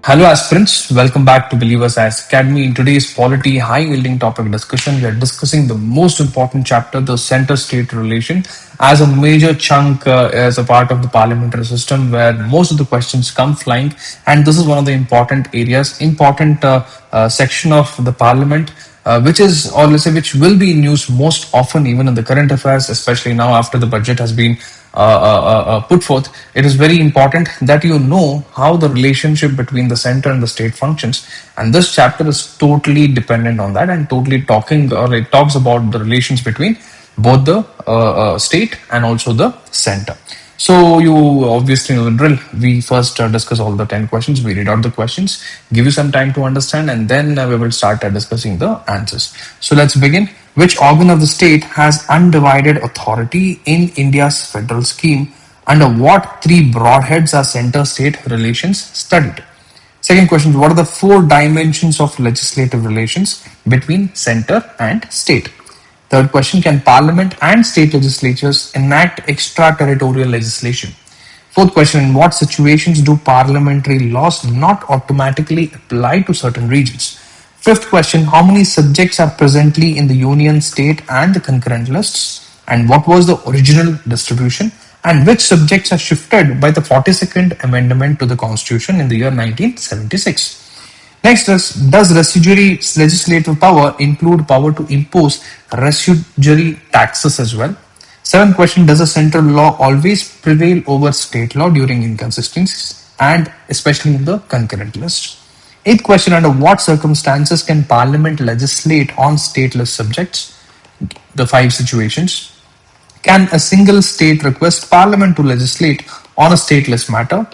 Hello aspirants, welcome back to Believers IAS Academy. In today's polity high yielding topic discussion, we are discussing the most important chapter, the center-state relation, as a major chunk as a part of the parliamentary system where most of the questions come flying. And this is one of the important areas, important section of the parliament, which is, or let's say, which will be in news most often, even in the current affairs, especially now after the budget has been put forth. It is very important that you know how the relationship between the center and the state functions, and this chapter is totally dependent on that and totally talking, or it talks about the relations between both the state and also the center. So you obviously know the drill. We first discuss all the 10 questions. We read out the questions, give you some time to understand, and then we will start discussing the answers. So let's begin. Which organ of the state has undivided authority in India's federal scheme? Under what three broadheads are center-state relations studied? Second question, what are the four dimensions of legislative relations between center and state? Third question, can parliament and state legislatures enact extraterritorial legislation? Fourth question, in what situations do parliamentary laws not automatically apply to certain regions? Fifth question, how many subjects are presently in the union, state and the concurrent lists? And what was the original distribution? And which subjects are shifted by the 42nd Amendment to the Constitution in the year 1976? Next is, does residuary legislative power include power to impose residuary taxes as well? Seventh question, does a central law always prevail over state law during inconsistencies and especially in the concurrent list? Eighth question, under what circumstances can Parliament legislate on stateless subjects? The five situations. Can a single state request Parliament to legislate on a stateless matter?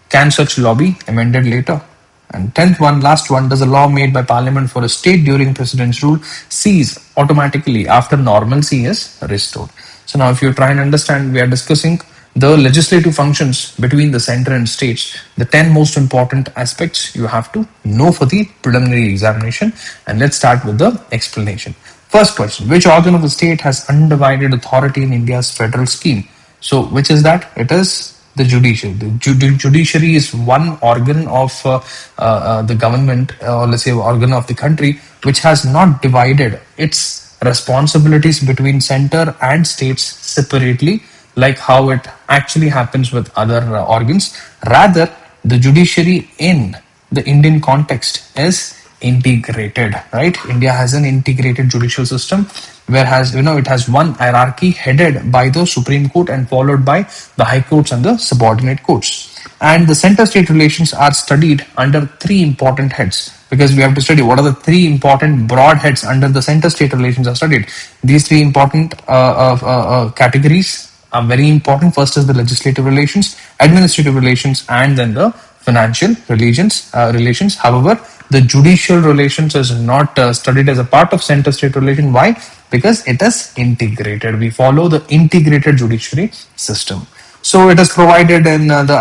Can such law be amended later? And 10th one, last one, does a law made by Parliament for a state during President's rule cease automatically after normalcy is restored? So now if you try and understand, we are discussing the legislative functions between the center and states, the 10 most important aspects you have to know for the preliminary examination. And let's start with the explanation. First question, which organ of the state has undivided authority in India's federal scheme? So which is that? It is the judiciary. The judiciary is one organ of the government, or let's say organ of the country, which has not divided its responsibilities between center and states separately, like how it actually happens with other organs. Rather, the judiciary in the Indian context is integrated, right? India has an integrated judicial system, whereas it has one hierarchy headed by the Supreme Court and followed by the high courts and the subordinate courts. And the center-state relations are studied under three important heads, because we have to study what are the three important broad heads under the center-state relations are studied. These three important categories are very important. First is the legislative relations, administrative relations, and then the financial relations. However, the judicial relations is not studied as a part of center-state relation. Why? Because it is integrated. We follow the integrated judiciary system. So it is provided in the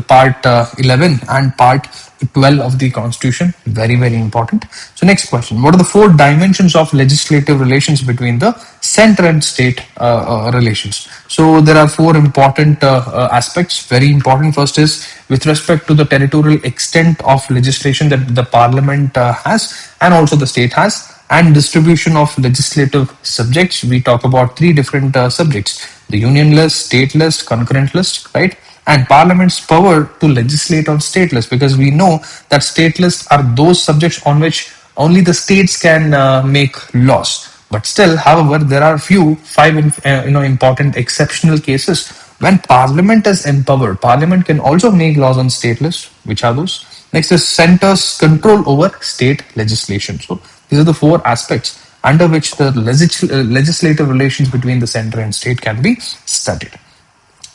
part 11 and part 12 of the Constitution. Very, very important. So next question, what are the four dimensions of legislative relations between the center and state relations? So there are four important aspects, very important. First is with respect to the territorial extent of legislation that the parliament has and also the state has, and distribution of legislative subjects. We talk about three different subjects: the union list, state list, concurrent list, right? And parliament's power to legislate on state lists, because we know that state lists are those subjects on which only the states can make laws. But still, however, there are five important exceptional cases when parliament is empowered. Parliament can also make laws on state lists. Which are those? Next is center's control over state legislation. So these are the four aspects under which the legislative relations between the center and state can be studied.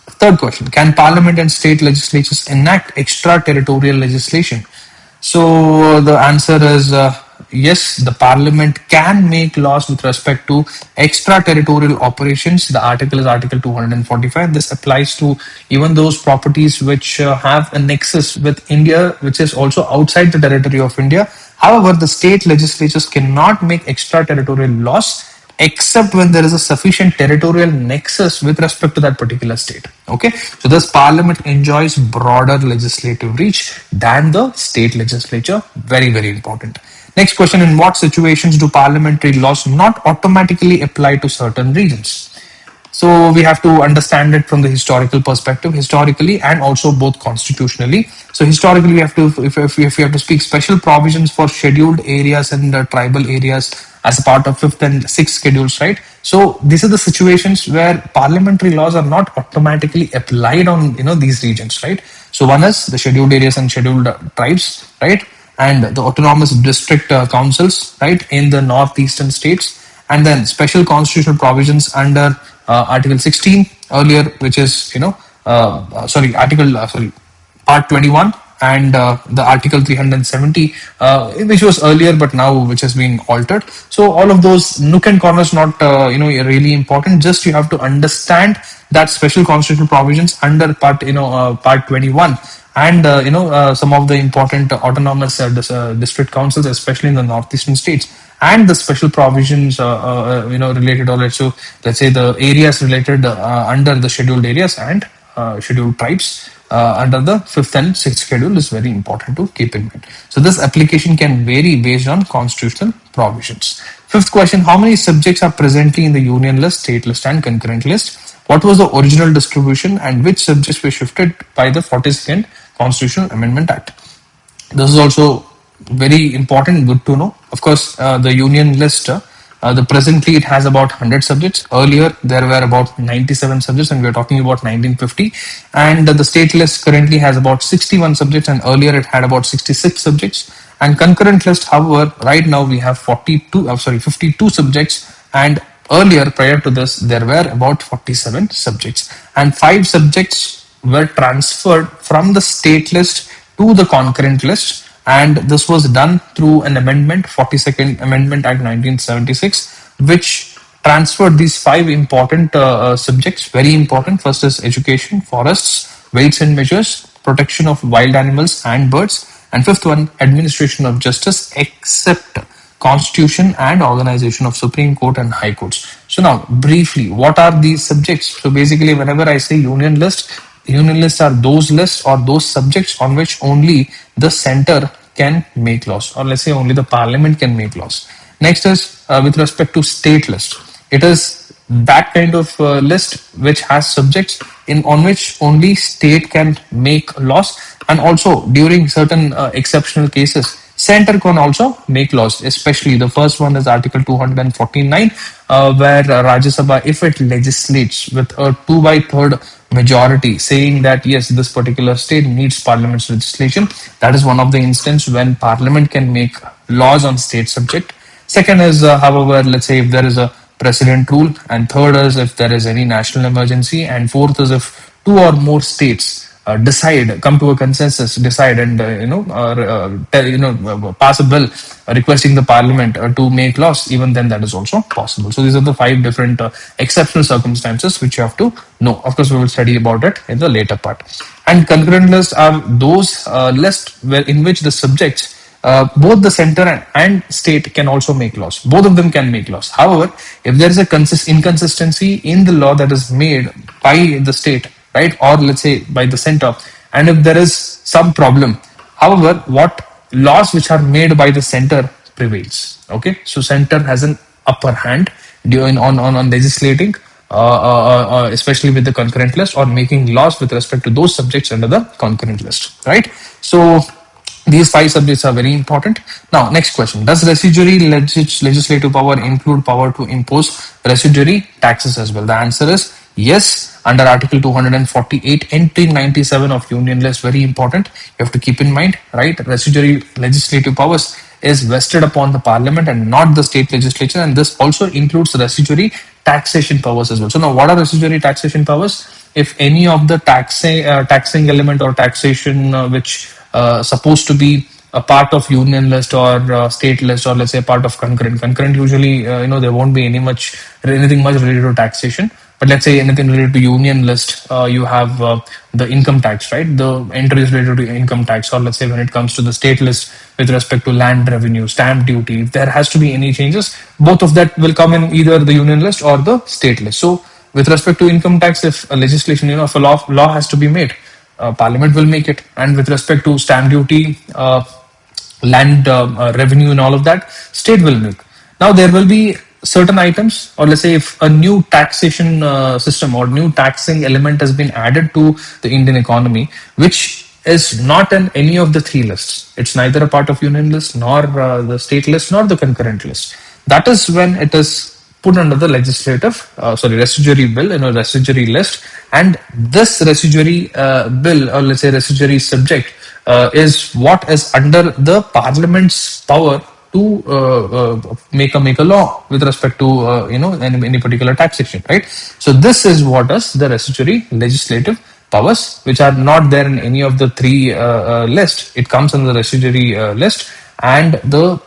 Third question, can parliament and state legislatures enact extraterritorial legislation? So the answer is yes, the parliament can make laws with respect to extraterritorial operations. The article is Article 245. This applies to even those properties which have a nexus with India, which is also outside the territory of India. However, the state legislatures cannot make extraterritorial laws except when there is a sufficient territorial nexus with respect to that particular state. Okay, so thus Parliament enjoys broader legislative reach than the state legislature. Very, very important. Next question: in what situations do parliamentary laws not automatically apply to certain regions? So we have to understand it from the historical perspective, historically and also both constitutionally. So historically, we have to, if we have to speak special provisions for scheduled areas and tribal areas as a part of fifth and sixth schedules, right? So these are the situations where parliamentary laws are not automatically applied on these regions, right? So one is the scheduled areas and scheduled tribes, right? And the autonomous district councils, right, in the northeastern states, and then special constitutional provisions under Article 16 earlier, which is Part 21, and the Article 370, which was earlier but now which has been altered. So all of those nook and corners not really important. Just you have to understand that special constitutional provisions under Part 21, and some of the important autonomous district councils, especially in the northeastern states, and the special provisions related, or let's say the areas related under the scheduled areas and scheduled tribes under the fifth and sixth schedule is very important to keep in mind. So this application can vary based on constitutional provisions. Fifth question: how many subjects are presently in the union list, state list, and concurrent list? What was the original distribution, and which subjects were shifted by the 42nd Constitutional Amendment Act? This is also very important, good to know. Of course, the union list, the presently it has about 100 subjects. Earlier there were about 97 subjects, and we are talking about 1950. And the state list currently has about 61 subjects, and earlier it had about 66 subjects. And concurrent list, however, right now we have 52 subjects, and earlier, prior to this, there were about 47 subjects, and 5 subjects were transferred from the state list to the concurrent list, and this was done through an amendment, 42nd Amendment Act 1976, which transferred these 5 important subjects, very important. First is education, forests, weights and measures, protection of wild animals and birds, and fifth one, administration of justice, except Constitution and organization of Supreme Court and High Courts. So now, briefly, what are these subjects? So basically, whenever I say union lists are those lists or those subjects on which only the center can make laws, or let's say only the parliament can make laws. Next is with respect to state list. It is that kind of list which has subjects on which only state can make laws, and also during certain exceptional cases, center can also make laws. Especially the first one is Article 249, where Rajya Sabha, if it legislates with a 2/3 majority, saying that yes, this particular state needs parliament's legislation, that is one of the instances when parliament can make laws on state subject. Second is, however, let's say if there is a president rule, and third is if there is any national emergency, and fourth is if 2 or more states come to a consensus, decide, and pass a bill requesting the parliament to make laws. Even then, that is also possible. So these are the 5 different exceptional circumstances which you have to know. Of course, we will study about it in the later part. And concurrent lists are those lists in which the subjects, both the center and state, can also make laws. Both of them can make laws. However, if there is a inconsistency in the law that is made by the state, right, or let's say by the center, and if there is some problem, however, what laws which are made by the center prevails. Okay, so center has an upper hand on legislating, especially with the concurrent list, or making laws with respect to those subjects under the concurrent list, right? So these 5 subjects are very important. Now, next question: does residuary legislative power include power to impose residuary taxes as well? The answer is yes. Under Article 248, entry 97 of Union List, very important. You have to keep in mind, right? Residuary legislative powers is vested upon the parliament and not the state legislature, and this also includes residuary taxation powers as well. So now, what are residuary taxation powers? If any of the taxing element or taxation which supposed to be a part of union list or state list, or let's say part of concurrent usually there won't be anything much related to taxation. But let's say anything related to union list, you have the income tax, right? The entries related to income tax, or let's say when it comes to the state list with respect to land revenue, stamp duty, if there has to be any changes, both of that will come in either the union list or the state list. So with respect to income tax, if a legislation, if a law has to be made, Parliament will make it. And with respect to stamp duty, land revenue and all of that, state will make. Now there will be certain items, or let's say if a new taxation system or new taxing element has been added to the Indian economy, which is not in any of the three lists. It's neither a part of union list, nor the state list, nor the concurrent list. That is when it is put under the residuary bill, residuary list. And this residuary bill, or let's say residuary subject, is what is under the Parliament's power to make a law with respect to any particular taxation, right? So this is what is the residuary legislative powers, which are not there in any of the three lists. It comes in the residuary list, and the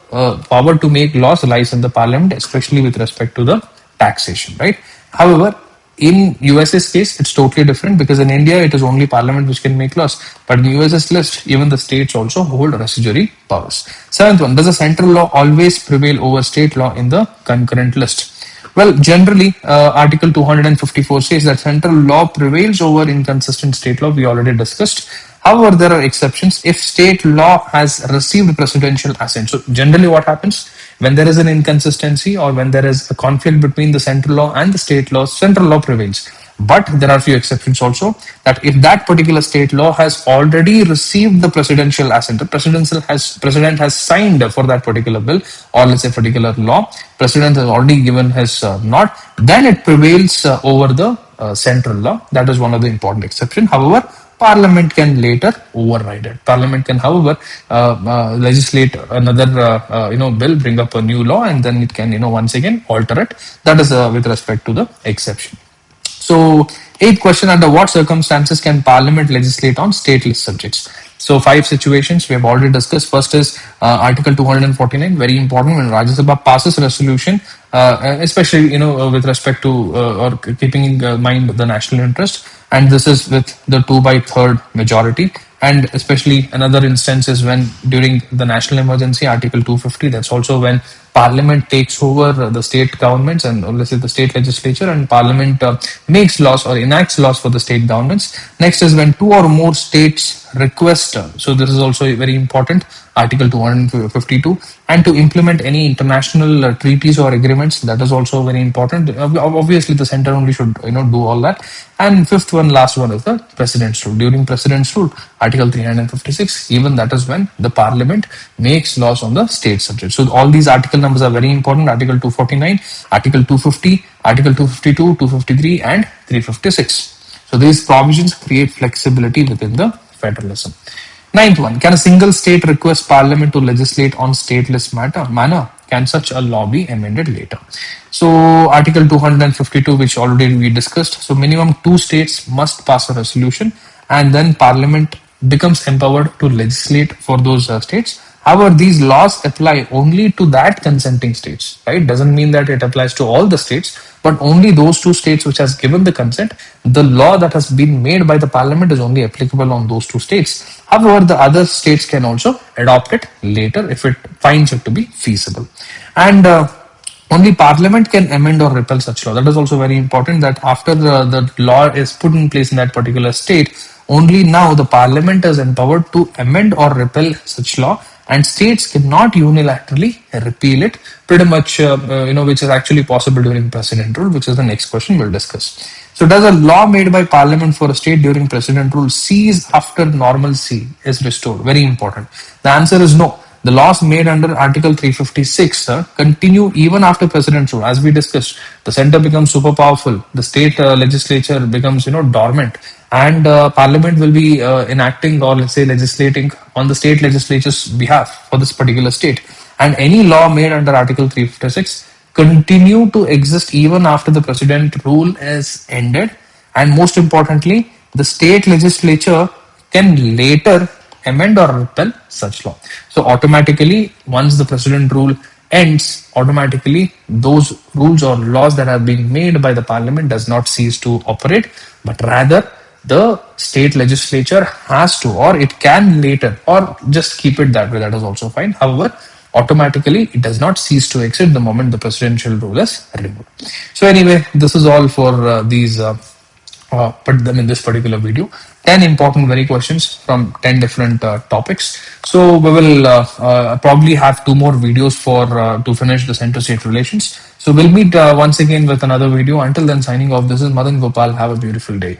power to make laws lies in the Parliament, especially with respect to the taxation, right? However, in USA's case, it's totally different, because in India, it is only Parliament which can make laws. But in the USA's list, even the states also hold residuary powers. Seventh one, does the central law always prevail over state law in the concurrent list? Well, generally, Article 254 says that central law prevails over inconsistent state law. We already discussed. However, there are exceptions if state law has received presidential assent. So generally what happens when there is an inconsistency, or when there is a conflict between the central law and the state law, central law prevails. But there are few exceptions also, that if that particular state law has already received the presidential assent, the president has signed for that particular bill, or let's say particular law, president has already given his nod, then it prevails over the central law. That is one of the important exceptions. However, Parliament can later override it. Parliament can, however, legislate another bill, bring up a new law, and then it can once again alter it. That is with respect to the exception. So, eighth question, under what circumstances can Parliament legislate on state list subjects? So, 5 situations we have already discussed. First is Article 249, very important, when Rajya Sabha passes a resolution, especially with respect to or keeping in mind the national interest, and this is with the 2/3 majority. And especially another instance is when during the national emergency, Article 250, that's also when Parliament takes over the state governments, and let's say the state legislature, and Parliament makes laws or enacts laws for the state governments. Next is when 2 or more states request, so this is also very important, Article 252, and to implement any international treaties or agreements. That is also very important. Obviously, the center only should do all that. And fifth one, last one, is the President's rule. During President's rule, Article 356, even that is when the Parliament makes laws on the state subject. So all these article numbers are very important. Article 249, Article 250, Article 252, 253, and 356. So these provisions create flexibility within the federalism. Ninth one, can a single state request Parliament to legislate on stateless manner? Can such a law be amended later? So Article 252, which already we discussed. So minimum 2 states must pass a resolution, and then Parliament becomes empowered to legislate for those states. However, these laws apply only to that consenting states, right? Doesn't mean that it applies to all the states, but only those 2 states which has given the consent. The law that has been made by the Parliament is only applicable on those 2 states. However, the other states can also adopt it later if it finds it to be feasible. And only Parliament can amend or repeal such law. That is also very important, that after the law is put in place in that particular state, only now the Parliament is empowered to amend or repeal such law, and states cannot unilaterally repeal it, pretty much, which is actually possible during President rule, which is the next question we'll discuss. So does a law made by Parliament for a state during President rule cease after normalcy is restored? Very important. The answer is no. The laws made under Article 356 continue even after President rule. As we discussed, the center becomes super powerful. The state legislature becomes, dormant, and Parliament will be enacting, or let's say legislating on the state legislature's behalf for this particular state. And any law made under Article 356 continue to exist even after the President rule is ended. And most importantly, the state legislature can later amend or repeal such law. So automatically, once the President rule ends, automatically those rules or laws that have been made by the parliament does not cease to operate, but rather the state legislature has to, or it can later, or just keep it that way, that is also fine. However, automatically it does not cease to exist the moment the presidential rule is removed. So anyway, this is all for these put them in this particular video. 10 important very questions from 10 different topics. So we will probably have two more videos for to finish the center state relations. So we'll meet once again with another video. Until then, signing off. This is Madan Gopal. Have a beautiful day.